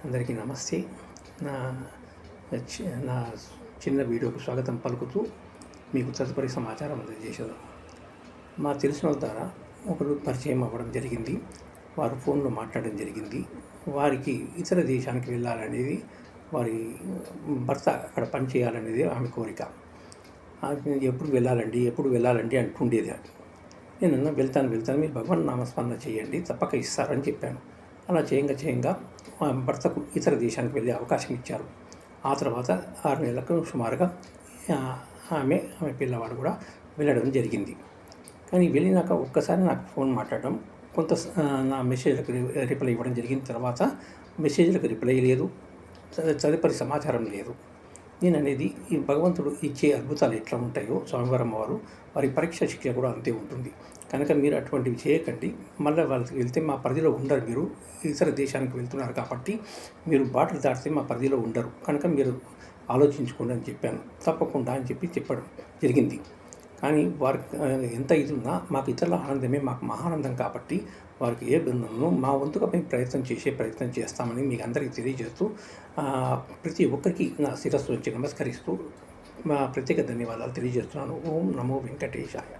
అందరికీ నమస్తే. నా నా చిన్న వీడియోకు స్వాగతం పలుకుతూ మీకు తదుపరి సమాచారం అందజేసేదాం. మా తెలిసిన వాళ్ళ ద్వారా ఒకరు పరిచయం అవ్వడం జరిగింది. వారు ఫోన్లో మాట్లాడడం జరిగింది. వారికి ఇతర దేశానికి వెళ్ళాలనేది, వారి భర్త అక్కడ పని చేయాలనేది ఆమె కోరిక. ఎప్పుడు వెళ్ళాలండి అంటుండేది. నేనన్నా వెళ్తాను మీరు భగవన్ నామస్మరణ చేయండి, తప్పక ఇస్తారని చెప్పాను. అలా చేయంగా భర్తకు ఇతర దేశానికి వెళ్ళే అవకాశం ఇచ్చారు. ఆ తర్వాత 6 నెలలకు సుమారుగా ఆమె పిల్లవాడు కూడా వెళ్ళడం జరిగింది. కానీ వెళ్ళినాక ఒక్కసారి నాకు ఫోన్ మాట్లాడడం, నా మెసేజ్లకు రిప్లై ఇవ్వడం జరిగిన తర్వాత మెసేజ్లకు రిప్లై లేదు, తదుపరి సమాచారం లేదు. నేననేది, ఈ భగవంతుడు ఇచ్చే అద్భుతాలు ఎట్లా ఉంటాయో స్వామివారం వారి పరీక్ష శిక్ష కూడా అంతే ఉంటుంది. కనుక మీరు అటువంటివి చేయకండి. మళ్ళీ వాళ్ళకి వెళ్తే మా పరిధిలో ఉండరు. మీరు ఇతర దేశానికి వెళ్తున్నారు కాబట్టి మీరు బార్డర్ దాటితే మా పరిధిలో ఉండరు. కనుక మీరు ఆలోచించుకోండి అని చెప్పాను. తప్పకుండా అని చెప్పడం జరిగింది. కానీ వారికి ఎంత ఇది ఉన్నా మాకు ఇతరుల ఆనందమే మాకు మహానందం కాబట్టి వారికి ఏ బంధంలో మా వంతుగా మేము ప్రయత్నం చేస్తామని మీకు అందరికీ తెలియజేస్తూ, ప్రతి ఒక్కరికి నా శిరస్సు వచ్చి నమస్కరిస్తూ ప్రత్యేక ధన్యవాదాలు తెలియజేస్తున్నాను. ఓం నమో వెంకటేశాయ.